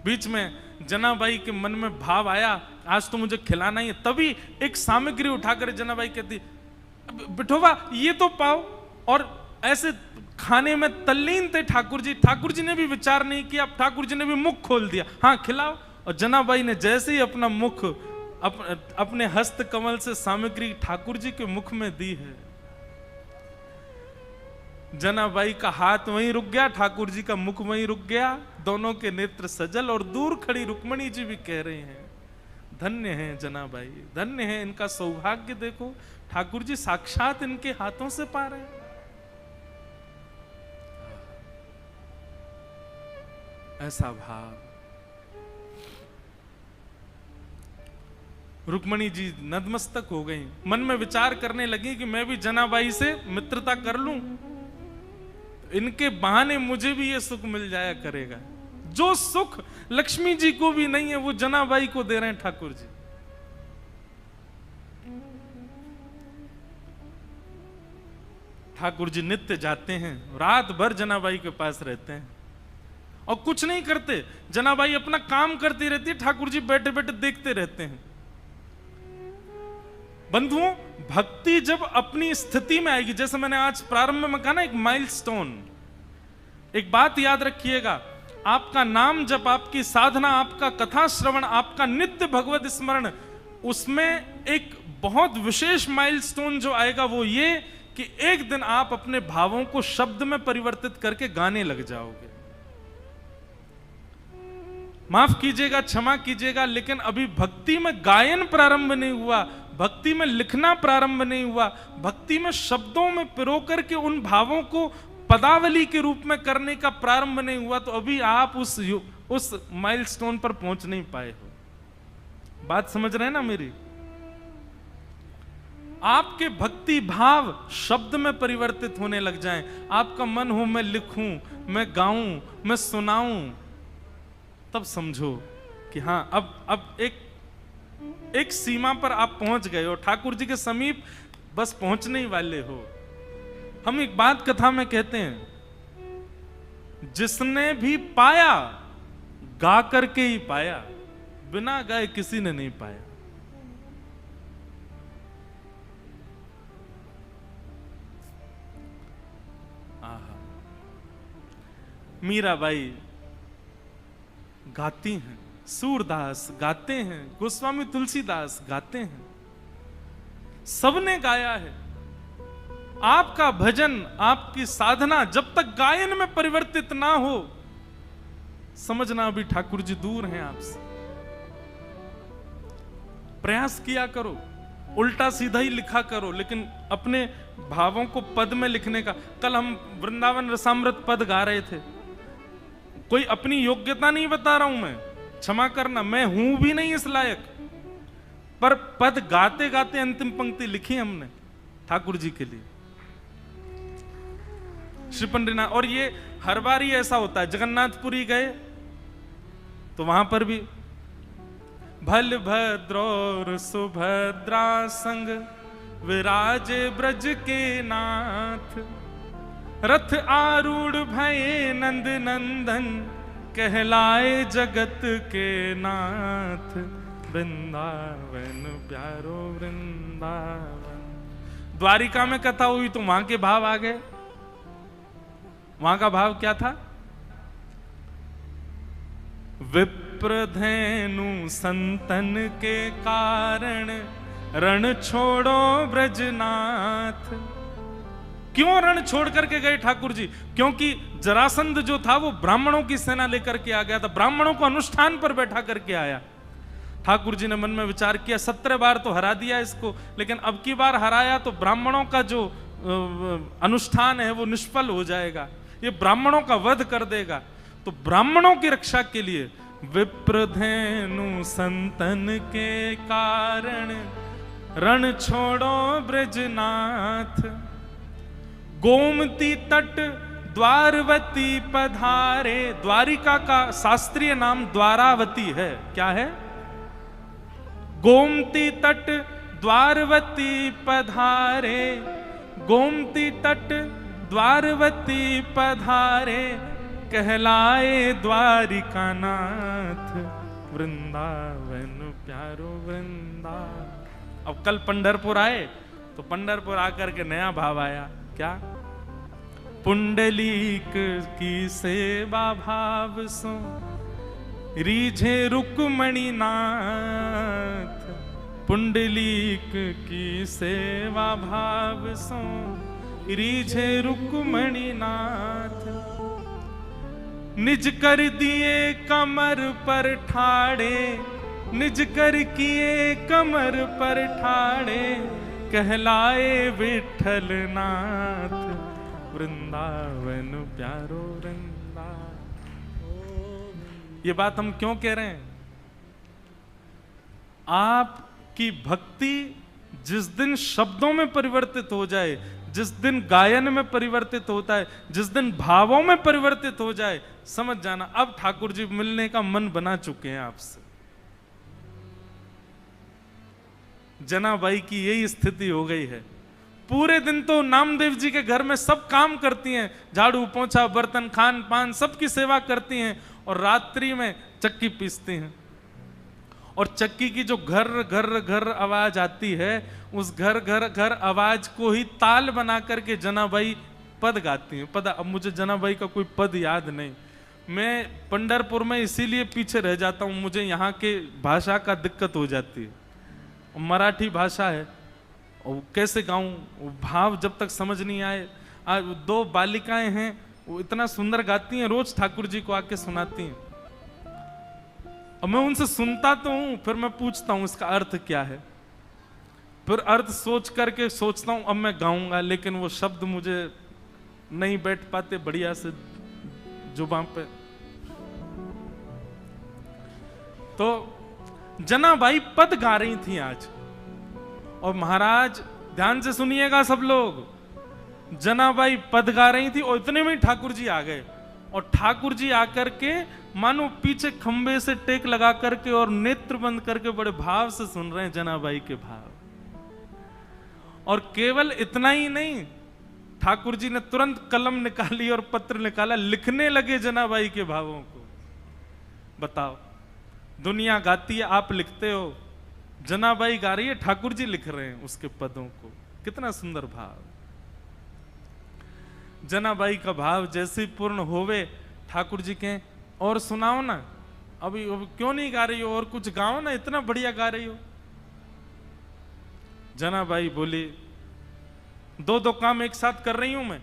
बीच में जनाबाई के मन में भाव आया, आज तो मुझे खिलाना ही है। तभी एक सामग्री उठाकर जनाबाई कहती, बिठोबा ये तो पाओ। और ऐसे खाने में तल्लीन थे ठाकुर जी। ठाकुर जी ने भी विचार नहीं किया, ठाकुर जी ने भी मुख खोल दिया, हाँ खिलाओ। और जनाबाई ने जैसे ही अपना मुख अपने हस्त कमल से सामग्री ठाकुर जी के मुख में दी है, जनाबाई का हाथ वहीं रुक गया, ठाकुर जी का मुख वहीं रुक गया, दोनों के नेत्र सजल। और दूर खड़ी रुक्मणी जी भी कह रहे हैं, धन्य है जनाबाई, धन्य है, इनका सौभाग्य देखो, ठाकुर जी साक्षात इनके हाथों से पा रहे हैं। ऐसा भाव। रुक्मणी जी नतमस्तक हो गई, मन में विचार करने लगी कि मैं भी जनाबाई से मित्रता कर लूं, इनके बहाने मुझे भी ये सुख मिल जाया करेगा। जो सुख लक्ष्मी जी को भी नहीं है वो जनाबाई को दे रहे हैं ठाकुर जी। ठाकुर जी नित्य जाते हैं, रात भर जनाबाई के पास रहते हैं और कुछ नहीं करते। जनाबाई अपना काम करती रहती है, ठाकुर जी बैठे बैठे देखते रहते हैं। बंधुओं, भक्ति जब अपनी स्थिति में आएगी, जैसे मैंने आज प्रारंभ में कहा ना, एक माइलस्टोन, एक बात याद रखिएगा, आपका नाम जब, आपकी साधना, आपका कथा श्रवण, आपका नित्य भगवत स्मरण, उसमें एक बहुत विशेष माइलस्टोन जो आएगा वो ये कि एक दिन आप अपने भावों को शब्द में परिवर्तित करके गाने लग जाओगे। माफ कीजिएगा, क्षमा कीजिएगा, लेकिन अभी भक्ति में गायन प्रारंभ नहीं हुआ, भक्ति में लिखना प्रारंभ नहीं हुआ, भक्ति में शब्दों में पिरो करके उन भावों को पदावली के रूप में करने का प्रारंभ नहीं हुआ, तो अभी आप उस माइलस्टोन पर पहुंच नहीं पाए हो। बात समझ रहे हैं ना मेरी? आपके भक्ति भाव शब्द में परिवर्तित होने लग जाएं, आपका मन हो मैं लिखूं, मैं गाऊं, मैं सुनाऊं, तब समझो कि हां अब एक सीमा पर आप पहुंच गए हो, ठाकुर जी के समीप बस पहुंचने ही वाले हो। हम एक बात कथा में कहते हैं, जिसने भी पाया गा करके ही पाया, बिना गाए किसी ने नहीं पाया। आहा, मीराबाई गाती हैं, सूरदास गाते हैं, गोस्वामी तुलसीदास गाते हैं, सबने गाया है। आपका भजन, आपकी साधना जब तक गायन में परिवर्तित ना हो, समझना अभी ठाकुर जी दूर हैं आपसे। प्रयास किया करो, उल्टा सीधा ही लिखा करो, लेकिन अपने भावों को पद में लिखने का। कल हम वृंदावन रसामृत पद गा रहे थे, कोई अपनी योग्यता नहीं बता रहा हूं मैं, क्षमा करना, मैं हूं भी नहीं इस लायक, पर पद गाते गाते अंतिम पंक्ति लिखी हमने ठाकुर जी के लिए, श्री पंडितनाथ। और ये हर बार ही ऐसा होता है, जगन्नाथपुरी गए तो वहां पर भी भल भद्र और सुभद्रा संग विराजे ब्रज के नाथ, रथ आरूढ़ भये नंद नंदन, कहलाए जगत के नाथ, वृंदावन प्यारो वृंदावन। द्वारिका में कथा हुई तो वहां के भाव आ गए। वहां का भाव क्या था? विप्रधेनु संतन के कारण, रण छोड़ो ब्रजनाथ। क्यों रण छोड़ करके गए ठाकुर जी? क्योंकि जरासंध जो था वो ब्राह्मणों की सेना लेकर के आ गया था, ब्राह्मणों को अनुष्ठान पर बैठा करके आया। ठाकुर जी ने मन में विचार किया, 17 बार तो हरा दिया इसको, लेकिन अब की बार हराया तो ब्राह्मणों का जो अनुष्ठान है वो निष्फल हो जाएगा, ये ब्राह्मणों का वध कर देगा। तो ब्राह्मणों की रक्षा के लिए विप्रधेनु संतन के कारण, रण छोड़ो ब्रजनाथ। गोमती तट द्वारवती पधारे। द्वारिका का शास्त्रीय नाम द्वारावती है। क्या है? गोमती तट द्वारवती पधारे, गोमती तट द्वारवती पधारे, कहलाए द्वारिका नाथ, वृंदावन प्यारो वृंदा। अब कल पंढरपुर आए तो पंढरपुर आकर के नया भाव आया। क्या? पुंडलीक की सेवा भाव सो रीझे रुक्मणी नाथ, पुंडलीक की सेवा भाव सो रीझे रुक्मणी नाथ। निज कर दिए कमर पर ठाड़े, निज कर किए कमर पर ठाड़े, कहलाए विठल नाथ, वृंदावन प्यारो वृंदा। ये बात हम क्यों कह रहे हैं? आपकी भक्ति जिस दिन शब्दों में परिवर्तित हो जाए, जिस दिन गायन में परिवर्तित होता है, जिस दिन भावों में परिवर्तित हो जाए, समझ जाना अब ठाकुर जी मिलने का मन बना चुके हैं आपसे। जनाबाई की यही स्थिति हो गई है। पूरे दिन तो नामदेव जी के घर में सब काम करती हैं, झाड़ू पोंछा बर्तन खान पान सबकी सेवा करती हैं, और रात्रि में चक्की पीसती हैं। और चक्की की जो घर घर घर आवाज आती है, उस घर घर घर आवाज को ही ताल बना करके जनाबाई पद गाती हैं। पद, अब मुझे जनाबाई का कोई पद याद नहीं। मैं पंढरपुर में इसीलिए पीछे रह जाता हूँ, मुझे यहाँ के भाषा का दिक्कत हो जाती है। मराठी भाषा है और कैसे गाऊं, भाव जब तक समझ नहीं आए। आज 2 बालिकाएं हैं, वो इतना सुंदर गाती हैं, रोज ठाकुर जी को आके सुनाती हैं। और मैं उनसे सुनता तो हूं, फिर मैं पूछता हूं इसका अर्थ क्या है, फिर अर्थ सोच करके सोचता हूं अब मैं गाऊंगा, लेकिन वो शब्द मुझे नहीं बैठ पाते बढ़िया से जुबान पे। तो जनाबाई पद गा रही थी आज, और महाराज ध्यान से सुनिएगा सब लोग, जनाबाई पद गा रही थी और इतने में ठाकुर जी आ गए। और ठाकुर जी आकर के मानो पीछे खंबे से टेक लगा करके और नेत्र बंद करके बड़े भाव से सुन रहे हैं जनाबाई के भाव। और केवल इतना ही नहीं, ठाकुर जी ने तुरंत कलम निकाली और पत्र निकाला, लिखने लगे जनाबाई के भावों को। बताओ, दुनिया गाती है, आप लिखते हो, जनाबाई गा रही है, ठाकुर जी लिख रहे हैं उसके पदों को। कितना सुंदर भाव। जनाबाई का भाव जैसे ही पूर्ण होवे, ठाकुर जी के और सुनाओ ना, अभी क्यों नहीं गा रही हो, और कुछ गाओ ना, इतना बढ़िया गा रही हो। जनाबाई बोली, 2 काम एक साथ कर रही हूं मैं,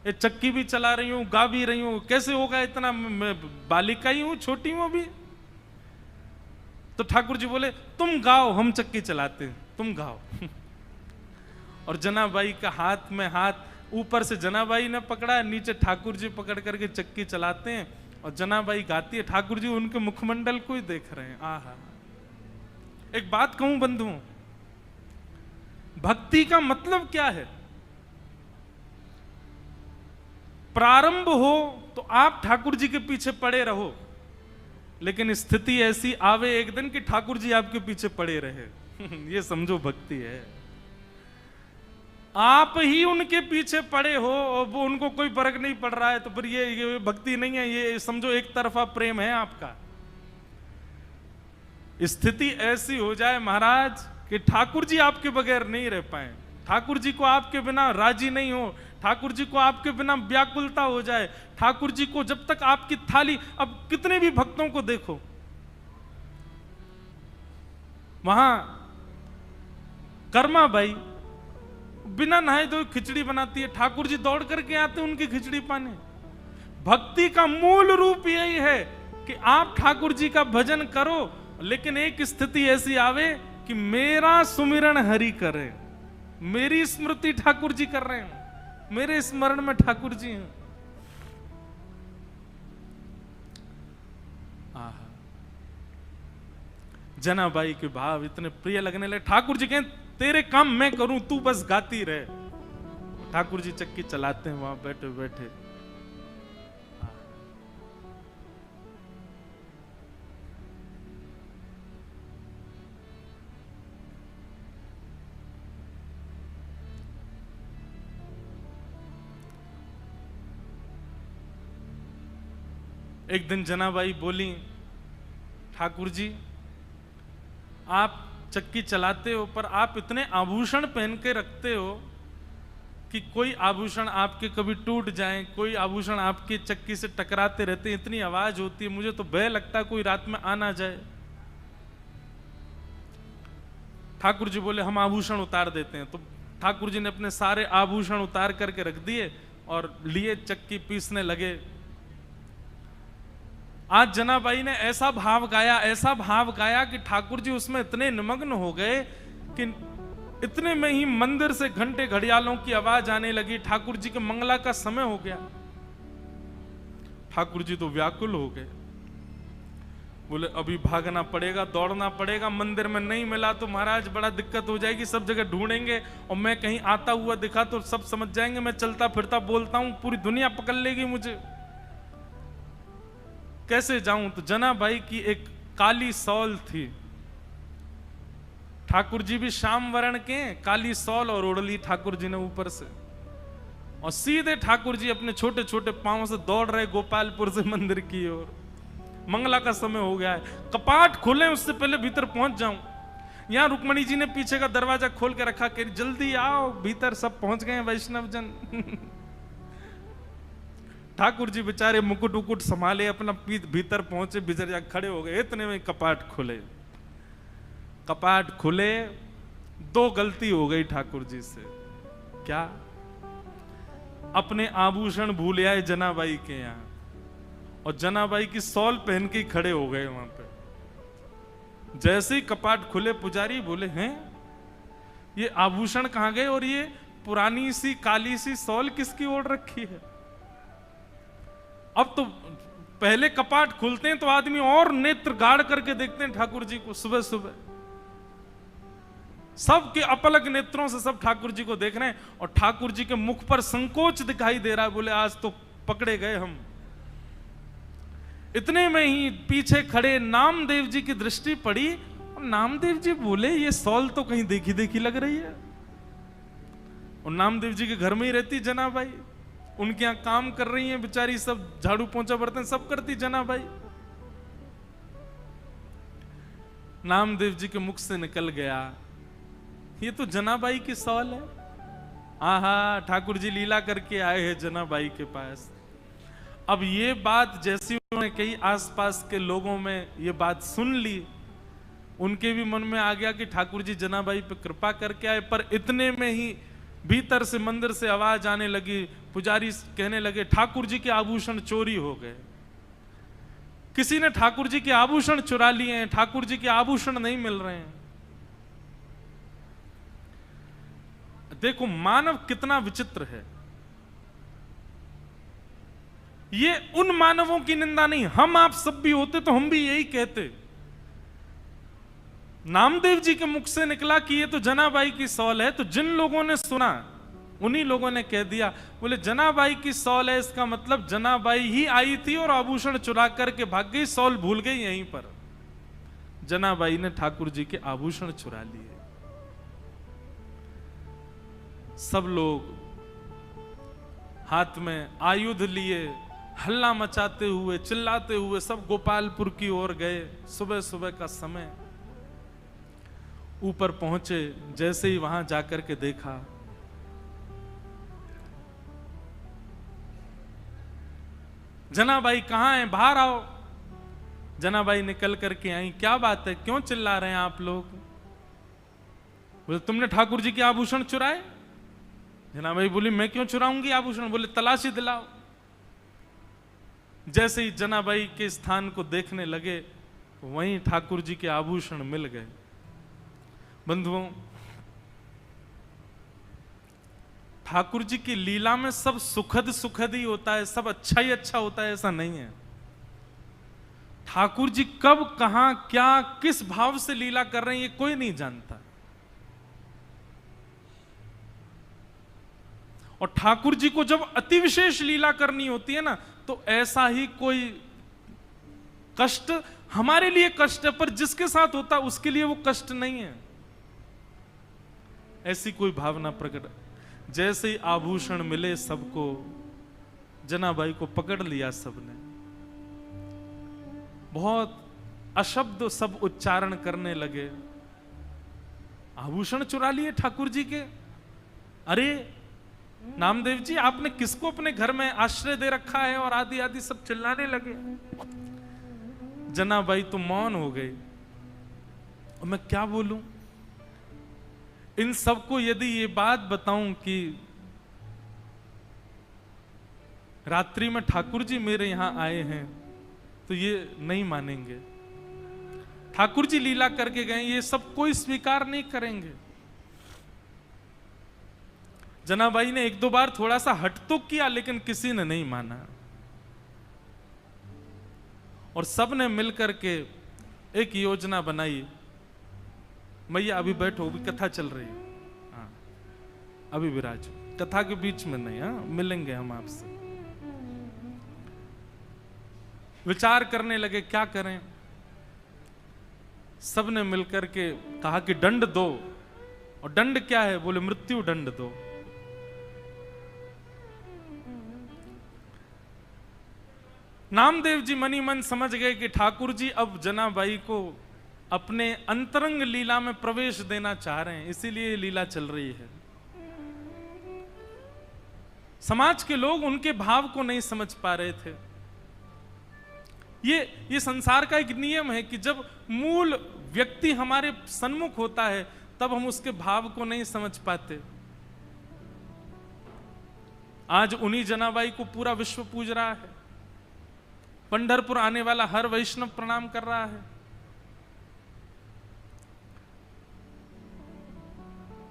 ये चक्की भी चला रही हूं, गा भी रही हूं, कैसे होगा इतना, मैं बालिका ही हूं, छोटी हूं अभी। तो ठाकुर जी बोले, तुम गाओ, हम चक्की चलाते हैं, तुम गाओ। और जनाबाई का हाथ में हाथ, ऊपर से जनाबाई ने पकड़ा, नीचे ठाकुर जी पकड़ करके चक्की चलाते हैं, और जनाबाई गाती है, ठाकुर जी उनके मुखमंडल को ही देख रहे हैं। आहा। एक बात कहूं बंधुओं, भक्ति का मतलब क्या है? प्रारंभ हो तो आप ठाकुर जी के पीछे पड़े रहो, लेकिन स्थिति ऐसी आवे एक दिन कि ठाकुर जी आपके पीछे पड़े रहे। ये समझो भक्ति है। आप ही उनके पीछे पड़े हो और वो उनको कोई फर्क नहीं पड़ रहा है, तो फिर ये भक्ति नहीं है, ये समझो एक तरफा प्रेम है आपका। स्थिति ऐसी हो जाए महाराज कि ठाकुर जी आपके बगैर नहीं रह पाए, ठाकुर जी को आपके बिना राजी नहीं हो, ठाकुर जी को आपके बिना व्याकुलता हो जाए, ठाकुर जी को जब तक आपकी थाली, अब कितने भी भक्तों को देखो, वहां कर्मा भाई बिना नहाए धोए खिचड़ी बनाती है, ठाकुर जी दौड़ करके आते उनकी खिचड़ी पाने। भक्ति का मूल रूप यही है कि आप ठाकुर जी का भजन करो, लेकिन एक स्थिति ऐसी आवे कि मेरा सुमिरन हरि करे, मेरी स्मृति ठाकुर जी कर रहे हैं, मेरे स्मरण में ठाकुर जी हैं। जनाबाई के भाव इतने प्रिय लगने लगे। ठाकुर जी कहें तेरे काम मैं करूं, तू बस गाती रहे। ठाकुर जी चक्की चलाते हैं वहां बैठे बैठे। एक दिन जनाबाई बोली, ठाकुर जी आप चक्की चलाते हो पर आप इतने आभूषण पहन के रखते हो कि कोई आभूषण आपके कभी टूट जाए, कोई आभूषण आपकी चक्की से टकराते रहते हैं, इतनी आवाज होती है, मुझे तो भय लगता है कोई रात में आ ना जाए। ठाकुर जी बोले हम आभूषण उतार देते हैं। तो ठाकुर जी ने अपने सारे आभूषण उतार करके रख दिए और लिए चक्की पीसने लगे। आज जनाबाई ने ऐसा भाव गाया कि ठाकुर जी उसमें इतने निमग्न हो गए कि इतने में ही मंदिर से घंटे घड़ियालों की आवाज आने लगी। ठाकुर जी के मंगला का समय हो गया। ठाकुर जी तो व्याकुल हो गए, बोले अभी भागना पड़ेगा, दौड़ना पड़ेगा, मंदिर में नहीं मिला तो महाराज बड़ा दिक्कत हो जाएगी, सब जगह ढूंढेंगे और मैं कहीं आता हुआ दिखा तो सब समझ जाएंगे मैं चलता फिरता बोलता हूं, पूरी दुनिया पकड़ लेगी मुझे, कैसे जाऊं। तो जनाबाई की एक काली सौल थी, ठाकुर जी भी श्याम वर्ण के, काली सौल और ओढ़ ली ठाकुर जी ने ऊपर से, और सीधे ठाकुर जी अपने छोटे छोटे पांव से दौड़ रहे गोपालपुर से मंदिर की ओर। मंगला का समय हो गया है, कपाट खोले उससे पहले भीतर पहुंच जाऊं। यहां रुक्मणी जी ने पीछे का दरवाजा खोल के रखा, कह जल्दी आओ भीतर, सब पहुंच गए वैष्णव जन। ठाकुर जी बेचारे मुकुट उकुट संभाले, अपना भीतर पहुंचे, बिजरिया खड़े हो गए। इतने में कपाट खुले। कपाट खुले, दो गलती हो गई ठाकुर जी से। क्या? अपने आभूषण भूल आए जनाबाई के यहां, और जनाबाई की सौल पहन के खड़े हो गए वहां पे। जैसे ही कपाट खुले, पुजारी बोले हैं ये आभूषण कहां गए, और ये पुरानी सी काली सी सौल किसकी ओढ़ रखी है। अब तो पहले कपाट खुलते हैं तो आदमी और नेत्र गाड़ करके देखते हैं ठाकुर जी को। सुबह सुबह सबके अपलक नेत्रों से सब ठाकुर जी को देख रहे हैं, और ठाकुर जी के मुख पर संकोच दिखाई दे रहा है। बोले आज तो पकड़े गए हम। इतने में ही पीछे खड़े नामदेव जी की दृष्टि पड़ी, और नामदेव जी बोले ये सौल तो कहीं देखी देखी लग रही है। और नामदेव जी के घर में ही रहती जनाबाई, उनके यहां काम कर रही हैं बेचारी, सब झाड़ू पोंछा बर्तन सब करती जनाबाई। नामदेव जी के मुख से निकल गया, ये तो जनाबाई की सौल है। आहा, ठाकुर जी लीला करके आए हैं जनाबाई के पास। अब ये बात जैसी उन्होंने कई आसपास के लोगों में ये बात सुन ली, उनके भी मन में आ गया कि ठाकुर जी जनाबाई पे कृपा करके आए। पर इतने में ही भीतर से मंदिर से आवाज आने लगी, पुजारी कहने लगे ठाकुर जी के आभूषण चोरी हो गए, किसी ने ठाकुर जी के आभूषण चुरा लिए हैं, ठाकुर जी के आभूषण नहीं मिल रहे हैं। देखो मानव कितना विचित्र है। ये उन मानवों की निंदा नहीं, हम आप सब भी होते तो हम भी यही कहते। नामदेव जी के मुख से निकला कि ये तो जनाबाई की सौल है, तो जिन लोगों ने सुना उन्हीं लोगों ने कह दिया, बोले जनाबाई की सौल है, इसका मतलब जनाबाई ही आई थी और आभूषण चुरा करके भाग गई, सौल भूल गई यहीं पर। जनाबाई ने ठाकुर जी के आभूषण चुरा लिए। सब लोग हाथ में आयुध लिए, हल्ला मचाते हुए, चिल्लाते हुए सब गोपालपुर की ओर गए। सुबह सुबह का समय, ऊपर पहुंचे, जैसे ही वहां जाकर के देखा, जनाबाई कहां है, बाहर आओ। जनाबाई निकल करके आई, क्या बात है, क्यों चिल्ला रहे हैं आप लोग? बोले तुमने ठाकुर जी के आभूषण चुराए। जनाबाई बोली मैं क्यों चुराऊंगी आभूषण? बोले तलाशी दिलाओ। जैसे ही जनाबाई के स्थान को देखने लगे, वहीं ठाकुर जी के आभूषण मिल गए। बंधुओं, ठाकुर जी की लीला में सब सुखद सुखद ही होता है, सब अच्छा ही अच्छा होता है, ऐसा नहीं है। ठाकुर जी कब, कहां, क्या, किस भाव से लीला कर रहे हैं, ये कोई नहीं जानता। और ठाकुर जी को जब अति विशेष लीला करनी होती है ना, तो ऐसा ही कोई कष्ट हमारे लिए कष्ट है, पर जिसके साथ होता है उसके लिए वो कष्ट नहीं है। ऐसी कोई भावना प्रकट। जैसे ही आभूषण मिले सबको, जनाबाई को पकड़ लिया सबने। बहुत अशब्द सब उच्चारण करने लगे। आभूषण चुरा लिए ठाकुर जी के। अरे नामदेव जी, आपने किसको अपने घर में आश्रय दे रखा है? और आदि आदि सब चिल्लाने लगे। जनाबाई तो मौन हो गई। और मैं क्या बोलूं? इन सबको यदि ये बात बताऊं कि रात्रि में ठाकुर जी मेरे यहां आए हैं, तो ये नहीं मानेंगे। ठाकुर जी लीला करके गए, ये सब कोई स्वीकार नहीं करेंगे। जनाबाई ने एक दो बार थोड़ा सा हट तो किया, लेकिन किसी ने नहीं माना। और सब ने मिलकर के एक योजना बनाई। मैया अभी बैठो, अभी कथा चल रही है। हाँ, अभी विराज, कथा के बीच में नहीं। हाँ, मिलेंगे हम आपसे। विचार करने लगे क्या करें। सब ने मिलकर के कहा कि दंड दो। और दंड क्या है? बोले मृत्यु दंड दो। नामदेव जी मनी मन समझ गए कि ठाकुर जी अब जनाबाई को अपने अंतरंग लीला में प्रवेश देना चाह रहे हैं, इसीलिए लीला चल रही है। समाज के लोग उनके भाव को नहीं समझ पा रहे थे। ये संसार का एक नियम है कि जब मूल व्यक्ति हमारे सन्मुख होता है, तब हम उसके भाव को नहीं समझ पाते। आज उन्हीं जनाबाई को पूरा विश्व पूज रहा है। पंढरपुर आने वाला हर वैष्णव प्रणाम कर रहा है।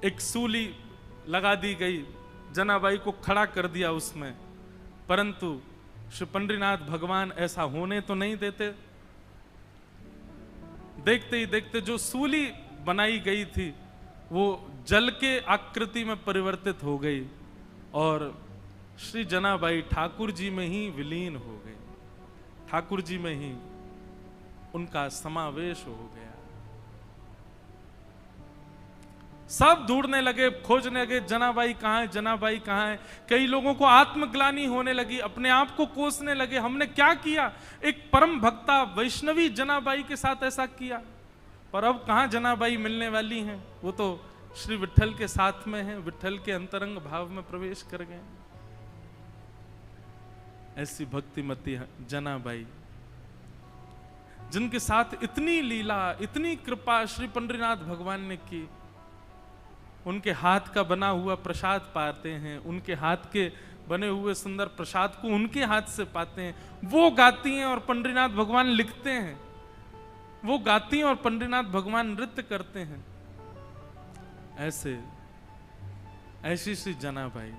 एक सूली लगा दी गई, जनाबाई को खड़ा कर दिया उसमें, परंतु श्री पंडरीनाथ भगवान ऐसा होने तो नहीं देते। देखते ही देखते जो सूली बनाई गई थी वो जल के आकृति में परिवर्तित हो गई और श्री जनाबाई ठाकुर जी में ही विलीन हो गई। ठाकुर जी में ही उनका समावेश हो गया। सब ढूंढने लगे, खोजने लगे, जनाबाई कहां है, जनाबाई कहां है। कई लोगों को आत्मग्लानि होने लगी, अपने आप को कोसने लगे, हमने क्या किया? एक परम भक्ता वैष्णवी जनाबाई के साथ ऐसा किया। पर अब कहां जनाबाई मिलने वाली हैं? वो तो श्री विट्ठल के साथ में है, विट्ठल के अंतरंग भाव में प्रवेश कर गए। ऐसी भक्तिमती जनाबाई, जिनके साथ इतनी लीला, इतनी कृपा श्री पंडरीनाथ भगवान ने की। उनके हाथ का बना हुआ प्रसाद पाते हैं, उनके हाथ के बने हुए सुंदर प्रसाद को उनके हाथ से पाते हैं। वो गाती हैं और पंडरीनाथ भगवान लिखते हैं। वो गाती हैं और पंडरीनाथ भगवान नृत्य करते हैं। ऐसी श्री जनाबाई,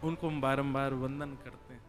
उनको हम बारंबार वंदन करते हैं।